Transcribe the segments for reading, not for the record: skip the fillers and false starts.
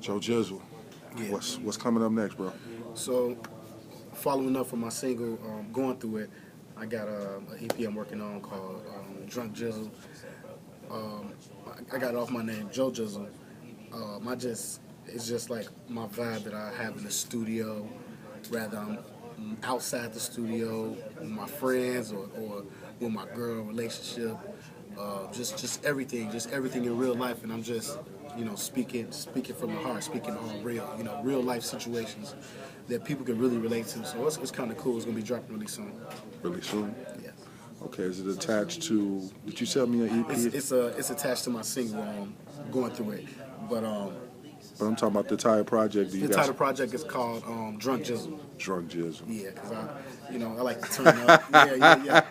Joe Jizzle, Yeah. what's coming up next, bro? So, following up from my single, Going Through It, I got an EP I'm working on called Drunk Jizzle. I got it off my name, Joe Jizzle. It's just like my vibe that I have in the studio, rather I'm outside the studio with my friends or with my girl relationship. Just everything in real life, and I'm just, speaking from the heart, speaking on real life situations that people can really relate to. So it's kind of cool. It's gonna be dropping really soon. Really soon? Yeah. Okay, is it attached to, did you sell me an EP? It's attached to my single, Going Through It, but But I'm talking about the entire project. the title project is called Drunk Jizzle. Drunk Jizzle. Yeah, because I like to turn up. Yeah.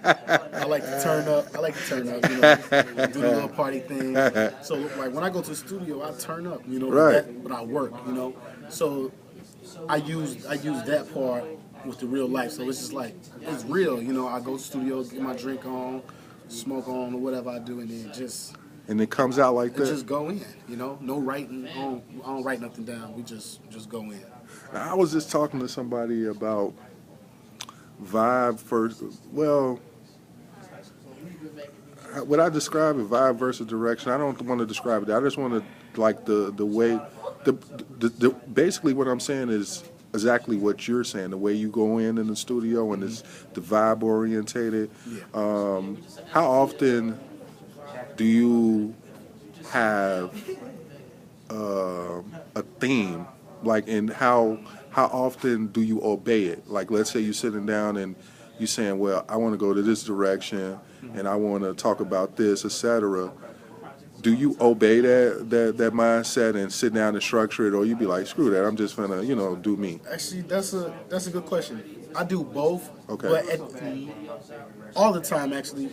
I like to turn up. Do the little party thing. So like when I go to the studio, I turn up. Right. But I work. So I use that part with the real life. So it's just like it's real. I go to the studio, get my drink on, smoke on, or whatever I do, and then just. And it comes out like that? Just go in, no writing. I don't write nothing down. We just go in. I was just talking to somebody about vibe first. Well, would I describe it vibe versus direction? I don't want to describe it. I just want to like the way the basically what I'm saying is exactly what you're saying. The way you go in the studio and it's the vibe orientated. Yeah. How often do you have a theme, like, and how often do you obey it? Like, let's say you're sitting down and you're saying, well, I want to go to this direction and I want to talk about this, etc. Do you obey that mindset and sit down and structure it, or you be like, screw that, I'm just gonna do me? Actually, that's a good question. I do both. Okay. But all the time, actually,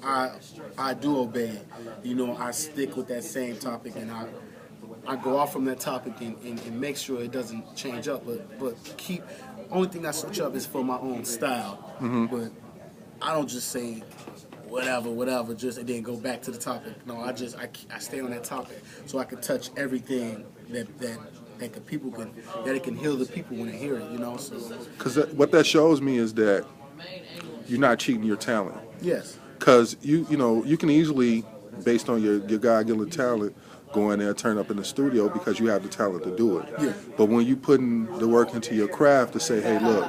I do obey it. I stick with that same topic, and I go off from that topic and make sure it doesn't change up. But only thing I switch up is for my own style. Mm-hmm. But I don't just say whatever, just and then go back to the topic. No, I stay on that topic so I can touch everything that it can heal the people when they hear it. So because what that shows me is that you're not cheating your talent. yes. Because you can easily, based on your God-given talent, go in there and turn up in the studio because you have the talent to do it. Yeah. But when you putting the work into your craft to say, hey, look,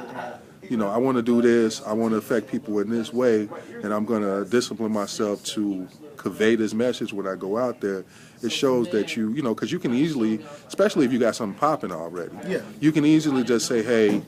I want to do this, I want to affect people in this way, and I'm going to discipline myself to convey this message when I go out there, it shows that because you can easily, especially if you got something popping already, Yeah. you can easily just say, hey,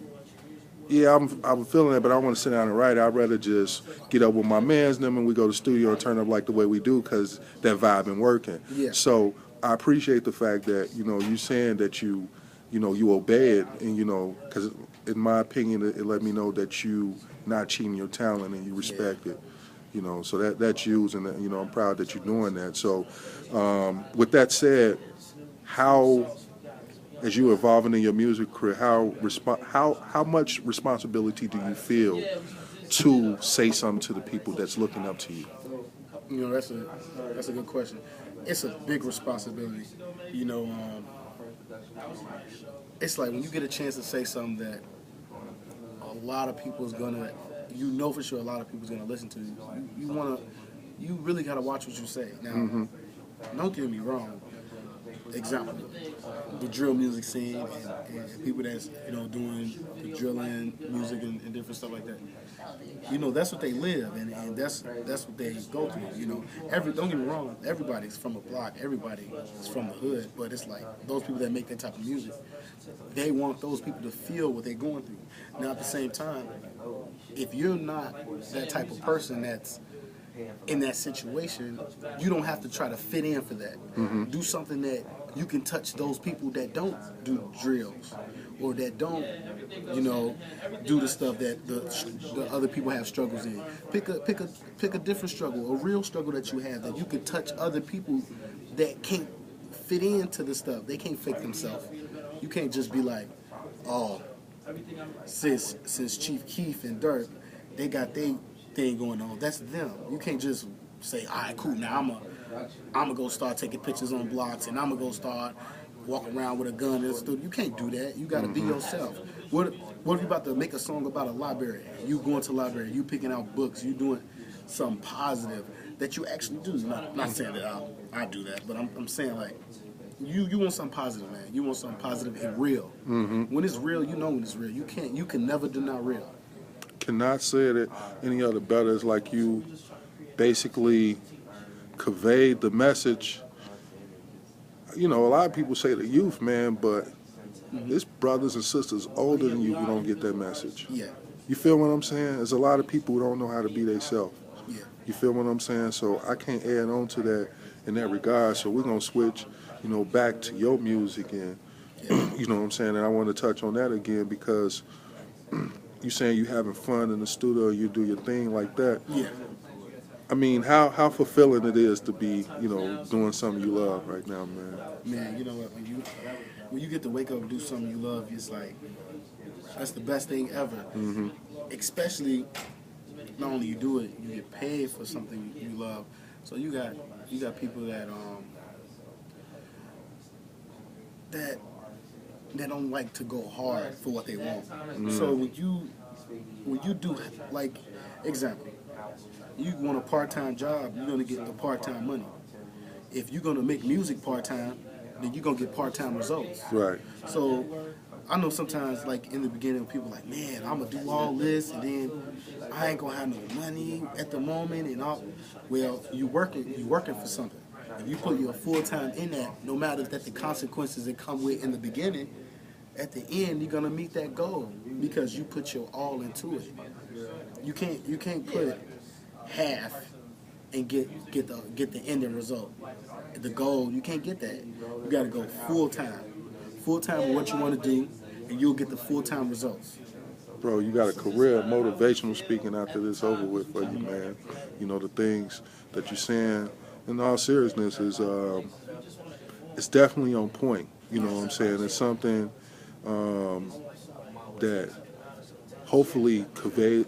yeah, I'm feeling it, but I want to sit down and write. I'd rather just get up with my mans and them and we go to the studio and turn up like the way we do because that vibe been working. Yeah. So I appreciate the fact that, you saying that you obey it and, because in my opinion, it let me know that you not cheating your talent and you respect it. So that's you, and I'm proud that you're doing that. So with that said, how, as you evolving in your music career, how much responsibility do you feel to say something to the people that's looking up to you? That's a good question. It's a big responsibility. It's like when you get a chance to say something that a lot of people's gonna, for sure a lot of people's gonna listen to you. You really gotta watch what you say. Now, Don't get me wrong. Example, the drill music scene and people that's doing the drilling music and different stuff like that. That's what they live and that's what they go through. Don't get me wrong. Everybody's from a block. Everybody is from the hood. But it's like those people that make that type of music, they want those people to feel what they're going through. Now at the same time, if you're not that type of person that's in that situation, you don't have to try to fit in for that. Mm-hmm. Do something that you can touch those people that don't do drills or that don't, do the stuff that the other people have struggles in. Pick a different struggle, a real struggle that you have that you can touch other people that can't fit into the stuff. They can't fake themselves. You can't just be like, oh, since Chief Keef and Dirk, they got their thing going on. That's them. You can't just say, all right, cool, now I'm gonna go start taking pictures on blocks and I'm gonna go start walk around with a gun in the studio. You can't do that. You got to be yourself. What if you about to make a song about a library? You going to the library, you picking out books, you doing something positive that you actually do. Not saying that I do that, but I'm saying like you want something positive, man. You want something positive and real. When it's real, you know when it's real. You can never deny real. Cannot say it any other better. It's like you basically conveyed the message. You know, a lot of people say the youth, man, but it's brothers and sisters older than you who don't get that message. Yeah. You feel what I'm saying? There's a lot of people who don't know how to be themselves. Yeah. You feel what I'm saying? So I can't add on to that in that regard. So we're going to switch, you know, back to your music and, you know what I'm saying? And I want to touch on that again because you saying you having fun in the studio, you do your thing like that. Yeah. I mean, how fulfilling it is to be, you know, doing something you love right now, man. Man, you know what? When you get to wake up and do something you love, it's like that's the best thing ever. Especially not only you do it, you get paid for something you love. So you got people that don't like to go hard for what they want. So when you do, like, example, you want a part-time job, you're gonna get the part-time money. If you're gonna make music part-time, then you're gonna get part-time results. Right. So I know sometimes, like in the beginning, people like, man, I'm gonna do all this, and then I ain't gonna have no money at the moment, and all. Well, you working for something. If you put your full time in that, no matter that the consequences that come with in the beginning, at the end you're gonna meet that goal because you put your all into it. You can't put half and get the ending result. The goal, you can't get that. You got to go full time with what you want to do, and you'll get the full time results. Bro, you got a career, motivational speaking after this over with for you, man. You know, the things that you're saying, in all seriousness, is it's definitely on point. You know what I'm saying? It's something that hopefully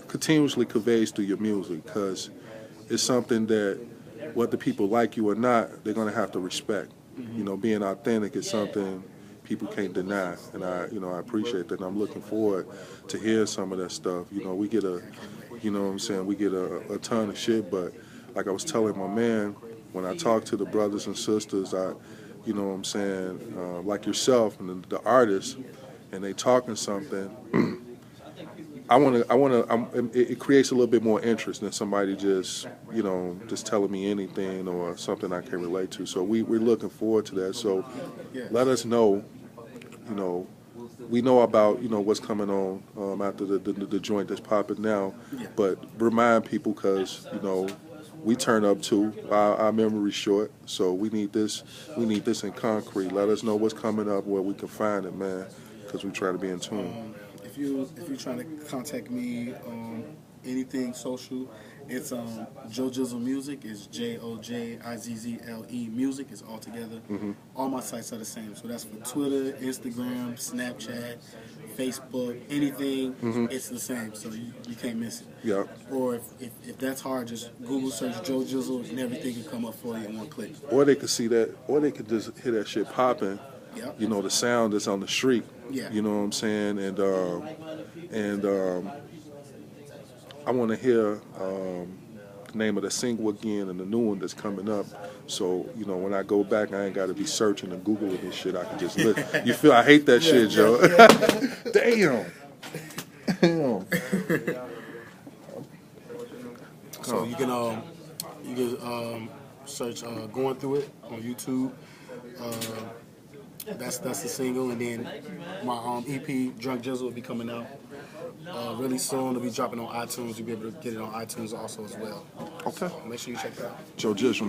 continuously conveys through your music, because it's something that whether people like you or not, they're gonna have to respect. You know, being authentic is something people can't deny, and I appreciate that. And I'm looking forward to hear some of that stuff. You know, we get a ton of shit, but like I was telling my man, when I talk to the brothers and sisters, you know what I'm saying, like yourself and the artists, and they talking something. It creates a little bit more interest than somebody just telling me anything or something I can relate to. So we're looking forward to that. So let us know, we know about, what's coming on after the joint that's popping now, but remind people, because, we turn up too. Our memory's short, so we need this in concrete. Let us know what's coming up, where we can find it, man, because we try to be in tune. If you're trying to contact me on anything social, it's Joe Jizzle Music. It's JOJIZZLE Music. It's all together. All my sites are the same. So that's for Twitter, Instagram, Snapchat, Facebook, anything. It's the same. So you can't miss it. Yeah. Or if that's hard, just Google search Joe Jizzle and everything can come up for you in one click. Or they could see that, or they could just hear that shit popping. Yep. The sound that's on the street. Yeah. You know what I'm saying? And I want to hear the name of the single again and the new one that's coming up. So, when I go back, I ain't got to be searching and Googling this shit. I can just listen. You feel? I hate that shit, Joe. Damn. So you can search Going Through It on YouTube. That's the single, and then my EP Drunk Jizzle will be coming out really soon. It'll be dropping on iTunes. You'll be able to get it on iTunes also as well. Okay. So make sure you check it out. Joe Jizzle.